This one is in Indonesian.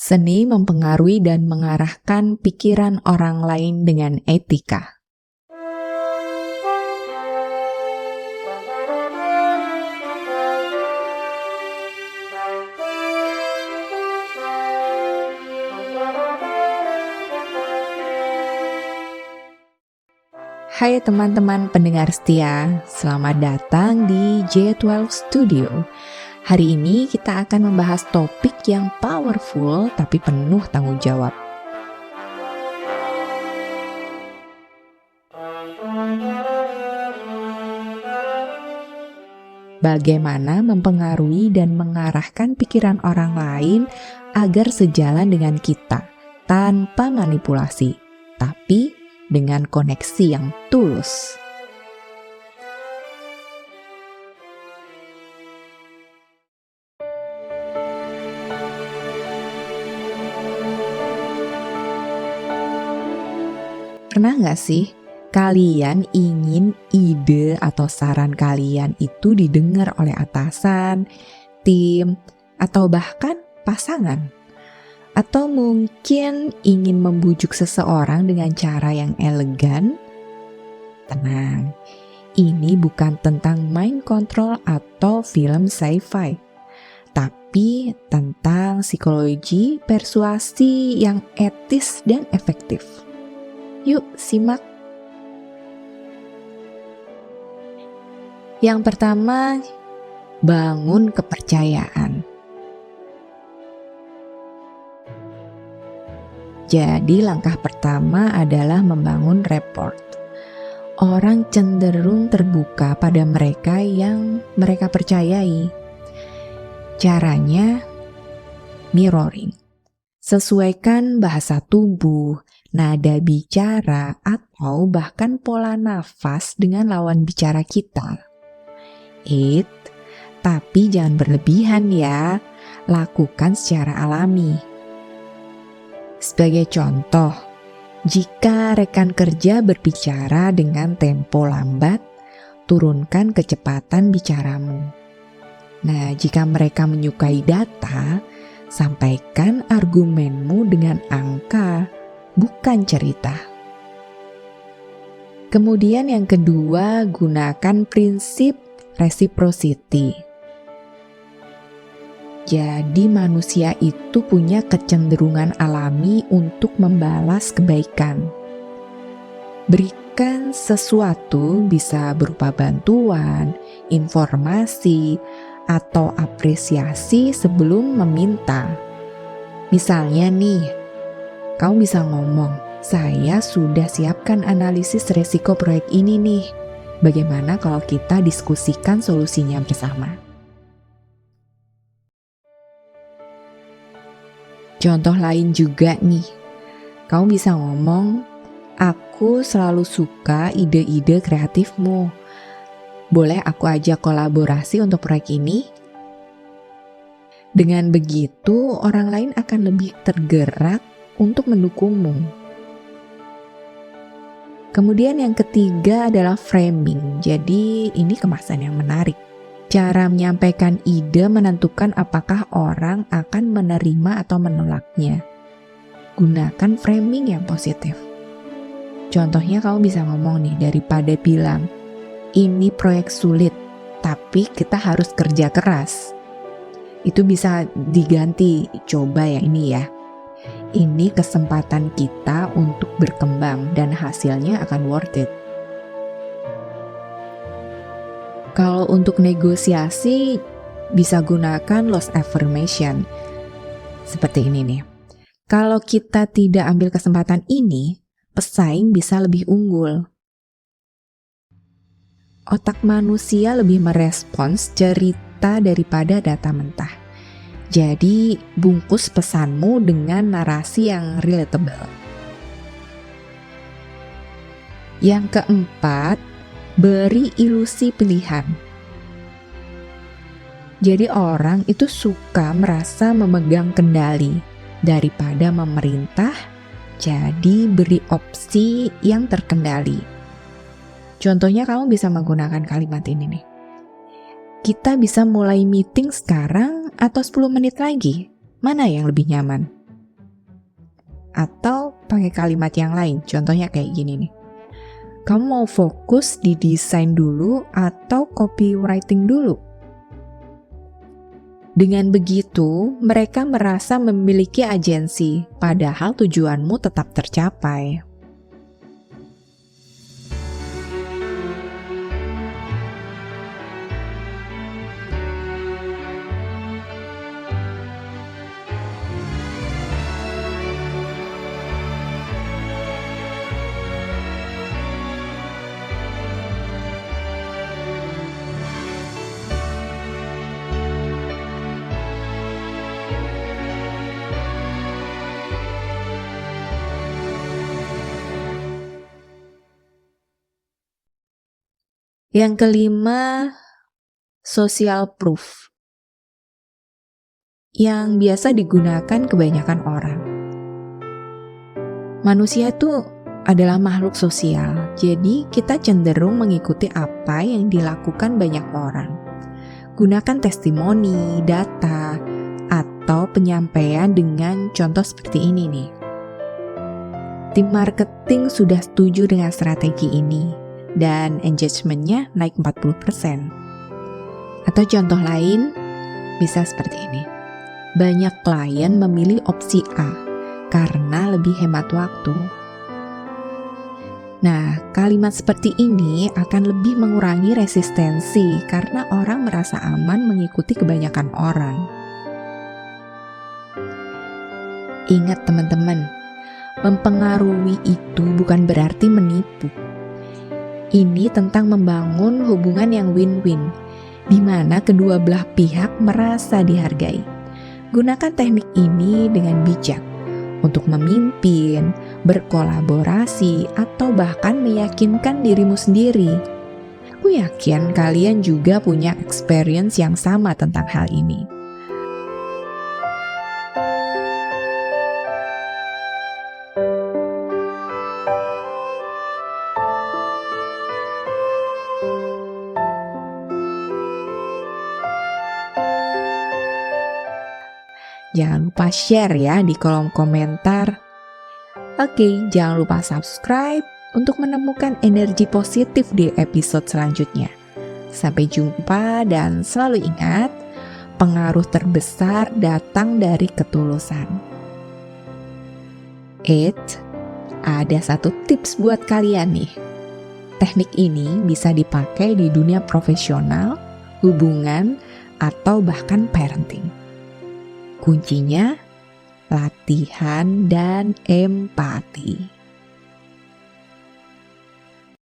Seni mempengaruhi dan mengarahkan pikiran orang lain dengan etika. Hai teman-teman pendengar setia, selamat datang di J12 Studio. Hari ini kita akan membahas topik yang powerful tapi penuh tanggung jawab. Bagaimana mempengaruhi dan mengarahkan pikiran orang lain agar sejalan dengan kita tanpa manipulasi, tapi dengan koneksi yang tulus. Pernah nggak sih kalian ingin ide atau saran kalian itu didengar oleh atasan, tim, atau bahkan pasangan? Atau mungkin ingin membujuk seseorang dengan cara yang elegan? Tenang, ini bukan tentang mind control atau film sci-fi, tapi tentang psikologi persuasi yang etis dan efektif. Yuk, simak. Yang pertama, bangun kepercayaan. Jadi langkah pertama adalah membangun rapport. Orang cenderung terbuka pada mereka yang mereka percayai. Caranya mirroring. Sesuaikan bahasa tubuh, nada bicara, atau bahkan pola nafas dengan lawan bicara kita. Tapi jangan berlebihan ya, lakukan secara alami. Sebagai contoh, jika rekan kerja berbicara dengan tempo lambat, turunkan kecepatan bicaramu. Nah, jika mereka menyukai data, sampaikan argumenmu dengan angka, bukan cerita. Kemudian yang kedua, gunakan prinsip reciprocity. Jadi manusia itu punya kecenderungan alami untuk membalas kebaikan. Berikan sesuatu bisa berupa bantuan, informasi, atau apresiasi sebelum meminta. Misalnya nih, kamu bisa ngomong, saya sudah siapkan analisis resiko proyek ini nih. Bagaimana kalau kita diskusikan solusinya bersama? Contoh lain juga nih, kamu bisa ngomong, aku selalu suka ide-ide kreatifmu. Boleh aku ajak kolaborasi untuk proyek ini? Dengan begitu, orang lain akan lebih tergerak untuk mendukungmu. Kemudian yang ketiga adalah framing, jadi ini kemasan yang menarik. Cara menyampaikan ide menentukan apakah orang akan menerima atau menolaknya. Gunakan framing yang positif. Contohnya kamu bisa ngomong nih, daripada bilang, ini proyek sulit, tapi kita harus kerja keras. Itu bisa diganti, coba yang ini ya. Ini kesempatan kita untuk berkembang dan hasilnya akan worth it. Kalau untuk negosiasi, bisa gunakan loss affirmation. Seperti ini nih. Kalau kita tidak ambil kesempatan ini, pesaing bisa lebih unggul. Otak manusia lebih merespons cerita daripada data mentah. Jadi, bungkus pesanmu dengan narasi yang relatable. Yang keempat, beri ilusi pilihan. Jadi orang itu suka merasa memegang kendali daripada memerintah, jadi beri opsi yang terkendali. Contohnya kamu bisa menggunakan kalimat ini nih. Kita bisa mulai meeting sekarang atau 10 menit lagi? Mana yang lebih nyaman? Atau pakai kalimat yang lain, contohnya kayak gini nih. Kamu mau fokus di desain dulu atau copywriting dulu? Dengan begitu, mereka merasa memiliki agensi, padahal tujuanmu tetap tercapai. Yang kelima, social proof, yang biasa digunakan kebanyakan orang. Manusia itu adalah makhluk sosial, jadi kita cenderung mengikuti apa yang dilakukan banyak orang. Gunakan testimoni, data, atau penyampaian dengan contoh seperti ini nih. Tim marketing sudah setuju dengan strategi ini, dan engagement-nya naik 40%. Atau contoh lain, bisa seperti ini. Banyak klien memilih opsi A karena lebih hemat waktu. Nah, kalimat seperti ini akan lebih mengurangi resistensi karena orang merasa aman mengikuti kebanyakan orang. Ingat teman-teman, mempengaruhi itu bukan berarti menipu. Ini tentang membangun hubungan yang win-win, di mana kedua belah pihak merasa dihargai. Gunakan teknik ini dengan bijak untuk memimpin, berkolaborasi, atau bahkan meyakinkan dirimu sendiri. Aku yakin kalian juga punya experience yang sama tentang hal ini. Jangan lupa share ya di kolom komentar. Oke, jangan lupa subscribe untuk menemukan energi positif di episode selanjutnya. Sampai jumpa dan selalu ingat, pengaruh terbesar datang dari ketulusan. Ada satu tips buat kalian nih. Teknik ini bisa dipakai di dunia profesional, hubungan, atau bahkan parenting. Kuncinya, latihan dan empati.